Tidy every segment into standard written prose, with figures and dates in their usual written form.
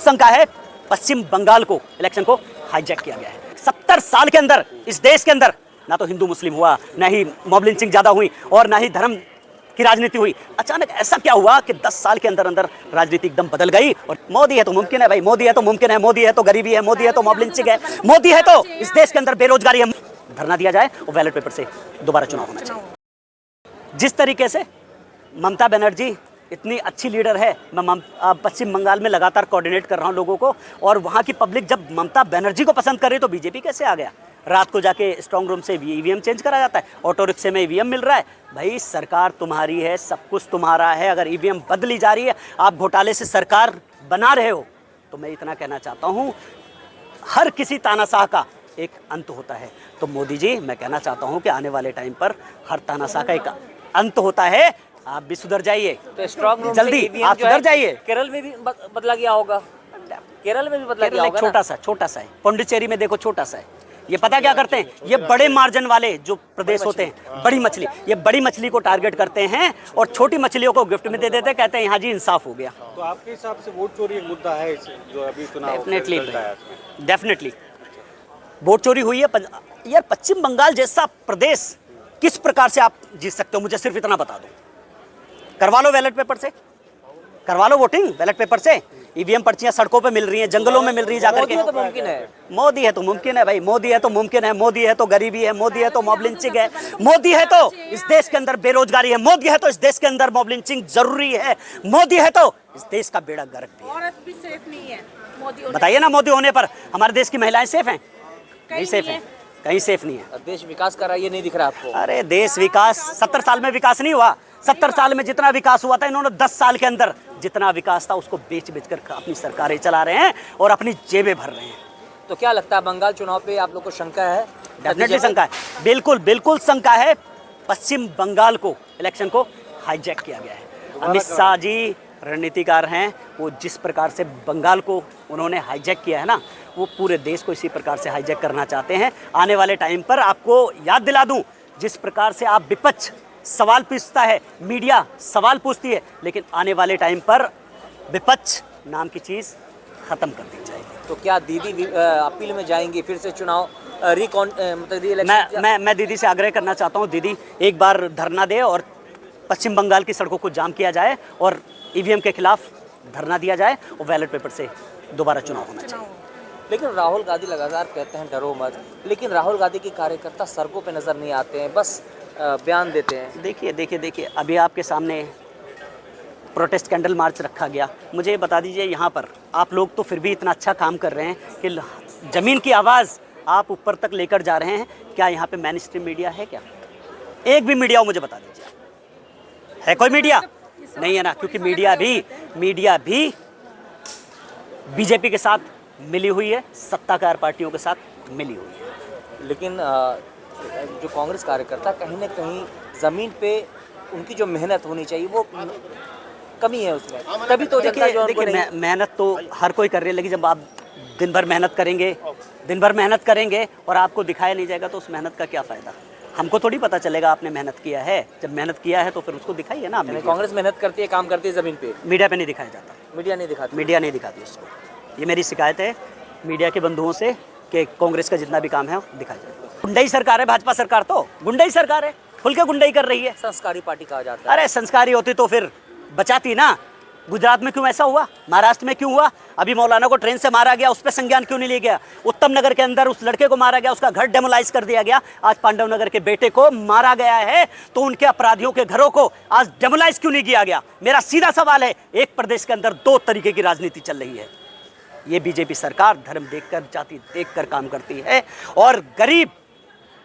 शंका है पश्चिम बंगाल को इलेक्शन को हाईजैक किया गया है। 70 साल के अंदर इस देश के अंदर ना तो हिंदू मुस्लिम हुआ, ना ही मॉब लिंचिंग ज्यादा हुई और ना ही धर्म की राजनीति हुई। अचानक ऐसा क्या हुआ कि 10 साल के अंदर अंदर राजनीति एकदम बदल गई। और मोदी है तो मुमकिन है भाई, मोदी है तो मुमकिन है, मोदी है तो गरीबी है, मोदी है तो मॉब लिंचिंग है, मोदी है तो इस देश के अंदर बेरोजगारी है। धरना दिया जाए और बैलेट पेपर से दोबारा चुनाव होना चाहिए। जिस तरीके से ममता बनर्जी इतनी अच्छी लीडर है, मैं पश्चिम बंगाल में लगातार कोऑर्डिनेट कर रहा हूँ लोगों को, और वहाँ की पब्लिक जब ममता बनर्जी को पसंद कर रही तो बीजेपी कैसे आ गया। रात को जाके स्ट्रांग रूम से ईवीएम चेंज करा जाता है, ऑटो रिक्शे में ईवीएम मिल रहा है। भाई सरकार तुम्हारी है, सब कुछ तुम्हारा है, अगर ईवीएम बदली जा रही है, आप घोटाले से सरकार बना रहे हो, तो मैं इतना कहना चाहता हूँ हर किसी तानाशाह का एक अंत होता है। तो मोदी जी, मैं कहना चाहता हूँ कि आने वाले टाइम पर हर तानाशाह का एक अंत होता है। आप भी सुधर जाइए, तो स्ट्रांग रूम जल्दी आप सुधर जाइए। केरल में भी बदला गया होगा, केरल में भी बदला गया होगा। छोटा सा है, पौंडीचेरी में देखो छोटा सा है। ये पता क्या करते हैं, ये बड़े मार्जिन वाले जो प्रदेश होते हैं, बड़ी मछली, ये बड़ी मछली को टारगेट करते हैं और छोटी मछलियों को गिफ्ट में दे देते हैं, कहते हैं यहाँ जी इंसाफ हो गया। तो आपके हिसाब से वोट चोरी एक मुद्दा है जो अभी चुनाव डेफिनेटली वोट चोरी हुई है। यार पश्चिम बंगाल जैसा प्रदेश किस प्रकार से आप जीत सकते हो, मुझे सिर्फ इतना बता दो। करवा लो बैलेट पेपर से, करवा लो वोटिंग बैलेट पेपर से। ईवीएम पर्चियां सड़कों पे मिल रही हैं, जंगलों में मिल रही है जाकर के। तो मुमकिन है, मोदी है तो मुमकिन है भाई, मोदी है तो मुमकिन है, मोदी है तो गरीबी है, मोदी है तो मॉब लिंचिंग है, मोदी है तो इस देश के अंदर बेरोजगारी है, मोदी है तो इस देश के अंदर मॉब लिंचिंग जरूरी है, मोदी है तो इस देश का बेड़ा गर्क भी है। औरत भी सेफ नहीं है मोदी। बताइए ना, मोदी होने पर हमारे देश की महिलाएं सेफ हैं? नहीं सेफ हैं, कहीं सेफ नहीं है। देश विकास कर रहा है, ये नहीं दिख रहा आपको? अरे देश विकास 70 साल में विकास नहीं हुआ। 70 साल में जितना विकास हुआ था, इन्होंने 10 साल के अंदर जितना विकास था उसको बेच कर अपनी सरकारें चला रहे हैं और अपनी जेबें भर रहे हैं। तो क्या लगता है बंगाल चुनाव पे आप लोग को शंका है? डेफिनेटली शंका है, बिल्कुल शंका है। पश्चिम बंगाल को इलेक्शन को हाईजैक किया गया है। अमित शाह जी रणनीतिकार हैं, वो जिस प्रकार से बंगाल को उन्होंने हाईजैक किया है ना, वो पूरे देश को इसी प्रकार से हाईजैक करना चाहते हैं। आने वाले टाइम पर आपको याद दिला दूं, जिस प्रकार से आप विपक्ष सवाल पूछता है, मीडिया सवाल पूछती है, लेकिन आने वाले टाइम पर विपक्ष नाम की चीज़ खत्म कर दी जाएगी। तो क्या दीदी अपील में जाएंगी फिर से चुनाव मतलब मैं दीदी से आग्रह करना चाहता हूँ, दीदी एक बार धरना दे और पश्चिम बंगाल की सड़कों को जाम किया जाए और ईवीएम के खिलाफ धरना दिया जाए और बैलेट पेपर से दोबारा चुनाव होना चाहिए। लेकिन राहुल गांधी लगातार कहते हैं डरो मत, लेकिन राहुल गांधी के कार्यकर्ता सड़कों पे नजर नहीं आते हैं, बस बयान देते हैं। देखिए अभी आपके सामने प्रोटेस्ट कैंडल मार्च रखा गया। मुझे ये बता दीजिए, यहाँ पर आप लोग तो फिर भी इतना अच्छा काम कर रहे हैं कि ज़मीन की आवाज़ आप ऊपर तक लेकर जा रहे हैं। क्या यहाँ पे मेन स्ट्रीम मीडिया है क्या? एक भी मीडिया हो मुझे बता दीजिए, है कोई मीडिया? नहीं है ना, क्योंकि मीडिया भी बीजेपी के साथ मिली हुई है, सत्ताकार पार्टियों के साथ मिली हुई है। लेकिन जो कांग्रेस कार्यकर्ता कहीं ना कहीं ज़मीन पे उनकी जो मेहनत होनी चाहिए वो कमी है उसमें, तभी तो देखिए मेहनत तो हर कोई कर रही है, लेकिन जब आप दिन भर मेहनत करेंगे और आपको दिखाया नहीं जाएगा तो उस मेहनत का क्या फ़ायदा? हमको थोड़ी पता चलेगा आपने मेहनत किया है। जब मेहनत किया है तो फिर उसको दिखाइए ना। कांग्रेस मेहनत करती है, काम करती है ज़मीन पे, मीडिया पे नहीं दिखाया जाता, मीडिया नहीं दिखाती उसको। ये मेरी शिकायत है मीडिया के बंधुओं से कि कांग्रेस का जितना भी काम है दिखाया जाए। गुंडाई सरकार है भाजपा सरकार, तो गुंडाई सरकार है, खुल के गुंडाई कर रही है। संस्कारी पार्टी कहा जाता है। अरे संस्कारी होती तो फिर बचाती ना। गुजरात में क्यों ऐसा हुआ, महाराष्ट्र में क्यों हुआ? अभी मौलाना को ट्रेन से मारा गया, उस पर संज्ञान क्यों नहीं लिया गया? उत्तम नगर के अंदर उस लड़के को मारा गया, उसका घर डेमोलाइज कर दिया गया। आज पांडव नगर के बेटे को मारा गया है, तो उनके अपराधियों के घरों को आज डेमोलाइज क्यों नहीं किया गया? मेरा सीधा सवाल है। एक प्रदेश के अंदर दो तरीके की राजनीति चल रही है। ये बीजेपी सरकार धर्म देखकर, जाति देखकर काम करती है और गरीब,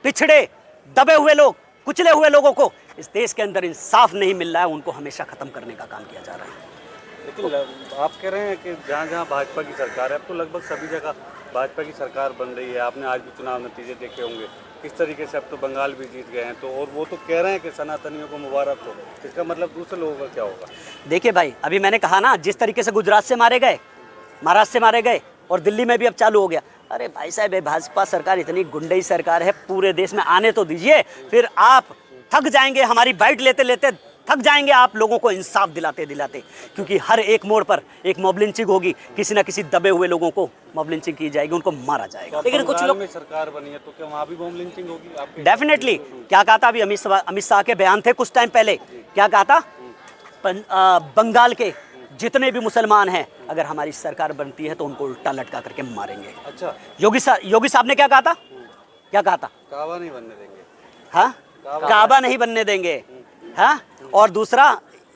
पिछड़े, दबे हुए लोग, कुचले हुए लोगों को इस देश के अंदर इंसाफ नहीं मिल रहा है, उनको हमेशा खत्म करने का काम किया जा रहा है। लेकिन आप कह रहे हैं कि जहाँ जहाँ भाजपा की सरकार है, अब तो लगभग सभी जगह भाजपा की सरकार बन रही है। आपने आज भी चुनाव नतीजे देखे होंगे किस तरीके से, अब तो बंगाल भी जीत गए हैं, तो और वो तो कह रहे हैं कि सनातनियों को मुबारक हो। इसका मतलब दूसरे लोगों का क्या होगा? देखिए भाई, अभी मैंने कहा ना, जिस तरीके से गुजरात से मारे गए, महाराष्ट्र से मारे गए और दिल्ली में भी अब चालू हो गया। अरे भाई साहब, भाजपा सरकार इतनी गुंडई सरकार है, पूरे देश में आने तो दीजिए, फिर आप थक जाएंगे। हमारी बाइट लेते लेते थक जाएंगे आप लोगों को इंसाफ दिलाते दिलाते, क्योंकि हर एक मोड़ पर एक मॉब लिंचिंग होगी, किसी ना किसी दबे हुए लोगों को मॉब लिंचिंग की जाएगी, उनको मारा जाएगा। लेकिन कुछ बंगाल लोग में सरकार बनी है तो क्या वहाँ भी बम लिंचिंग होगी आपके? डेफिनेटली। क्या कहा था अभी अमित शाह के बयान थे कुछ टाइम पहले, क्या कहा था? बंगाल के जितने भी मुसलमान हैं अगर हमारी सरकार बनती है तो उनको उल्टा लटका करके मारेंगे। अच्छा, योगी साहब ने क्या कहा था? क्या कहा था? कावा नहीं बनने देंगे। हाँ, काबा नहीं बनने देंगे। हाँ, और दूसरा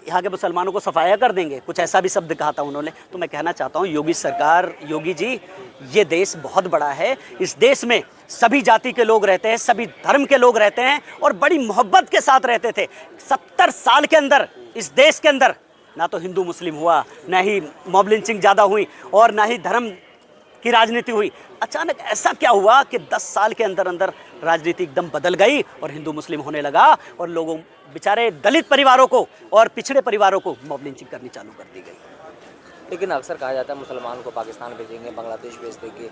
यहाँ के मुसलमानों को सफाया कर देंगे, कुछ ऐसा भी शब्द कहा था उन्होंने। तो मैं कहना चाहता हूँ योगी जी, ये देश बहुत बड़ा है, इस देश में सभी जाति के लोग रहते हैं, सभी धर्म के लोग रहते हैं और बड़ी मोहब्बत के साथ रहते थे। 70 साल के अंदर इस देश के अंदर ना तो हिंदू मुस्लिम हुआ, ना ही मॉब लिंचिंग ज़्यादा हुई और ना ही धर्म की राजनीति हुई। अचानक ऐसा क्या हुआ कि 10 साल के अंदर अंदर राजनीति एकदम बदल गई और हिंदू मुस्लिम होने लगा और लोगों बेचारे दलित परिवारों को और पिछड़े परिवारों को मॉब लिंचिंग करनी चालू कर दी गई। लेकिन अक्सर कहा जाता है मुसलमान को पाकिस्तान भेजेंगे, बांग्लादेश भेज देंगे,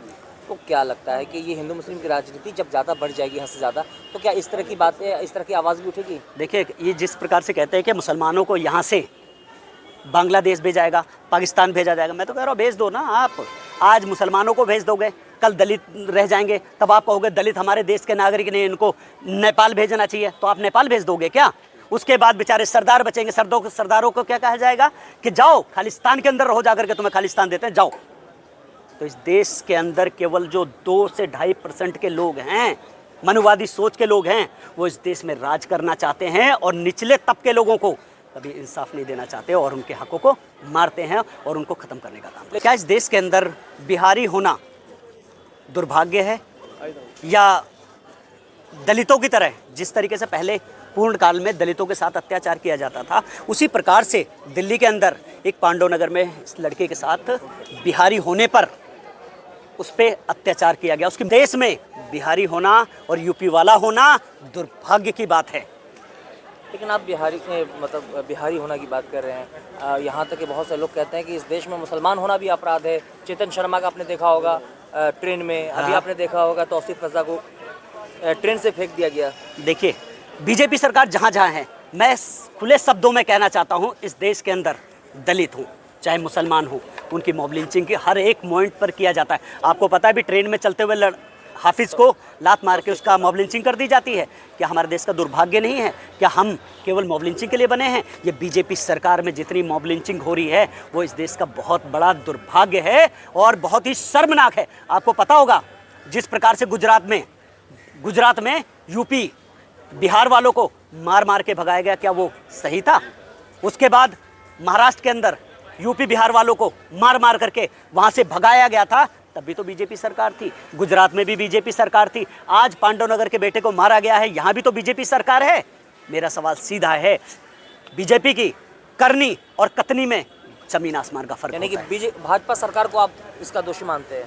तो क्या लगता है कि ये हिंदू मुस्लिम की राजनीति जब ज़्यादा बढ़ जाएगी हद से ज़्यादा, तो क्या इस तरह की बातें, इस तरह की आवाज़ भी उठेगी? देखिए, ये जिस प्रकार से कहते हैं कि मुसलमानों को यहाँ से बांग्लादेश भेजा जाएगा, पाकिस्तान भेजा जाएगा, मैं तो कह रहा हूँ भेज दो ना। आप आज मुसलमानों को भेज दोगे, कल दलित रह जाएंगे, तब आप कहोगे दलित हमारे देश के नागरिक नहीं, इनको नेपाल भेजना चाहिए, तो आप नेपाल भेज दोगे क्या? उसके बाद बेचारे सरदार बचेंगे, सरदारों को क्या कहा जाएगा कि जाओ खालिस्तान के अंदर रहो, जाकर के तुम्हें खालिस्तान देते हैं, जाओ। तो इस देश के अंदर केवल जो 2 से 2.5% के लोग हैं, मनुवादी सोच के लोग हैं, वो इस देश में राज करना चाहते हैं और निचले तबके लोगों को कभी इंसाफ नहीं देना चाहते और उनके हकों को मारते हैं और उनको ख़त्म करने का काम। क्या इस देश के अंदर बिहारी होना दुर्भाग्य है, या दलितों की तरह जिस तरीके से पहले पूर्ण काल में दलितों के साथ अत्याचार किया जाता था, उसी प्रकार से दिल्ली के अंदर एक पांडव नगर में इस लड़के के साथ बिहारी होने पर उस पर अत्याचार किया गया। उसके देश में बिहारी होना और यूपी वाला होना दुर्भाग्य की बात है। लेकिन आप बिहारी होना की बात कर रहे हैं, यहाँ तक कि बहुत से लोग कहते हैं कि इस देश में मुसलमान होना भी अपराध है। चेतन शर्मा का आपने देखा होगा ट्रेन में, अभी आपने देखा होगा तौसीफ रज़ा को ट्रेन से फेंक दिया गया। देखिए, बीजेपी सरकार जहाँ जहाँ है, मैं खुले शब्दों में कहना चाहता हूँ, इस देश के अंदर दलित हो चाहे मुसलमान हो, उनकी मॉब लिंचिंग की हर एक पॉइंट पर किया जाता है। आपको पता है, भी ट्रेन में चलते हुए हाफिज़ को लात मार के उसका मॉब लिंचिंग कर दी जाती है। क्या हमारे देश का दुर्भाग्य नहीं है? क्या हम केवल मॉब लिंचिंग के लिए बने हैं? ये बीजेपी सरकार में जितनी मॉब लिंचिंग हो रही है वो इस देश का बहुत बड़ा दुर्भाग्य है और बहुत ही शर्मनाक है। आपको पता होगा जिस प्रकार से गुजरात में यूपी बिहार वालों को मार मार के भगाया गया, क्या वो सही था? उसके बाद महाराष्ट्र के अंदर यूपी बिहार वालों को मार मार करके वहाँ से भगाया गया था, तब भी तो बीजेपी सरकार थी। गुजरात में भी बीजेपी सरकार थी। आज पांडव नगर के बेटे को मारा गया है, यहाँ भी तो बीजेपी सरकार है। मेरा सवाल सीधा है, बीजेपी की करनी और कतनी में जमीन आसमान का फर्क यानी होता है। कि भाजपा सरकार को आप इसका दोषी मानते हैं?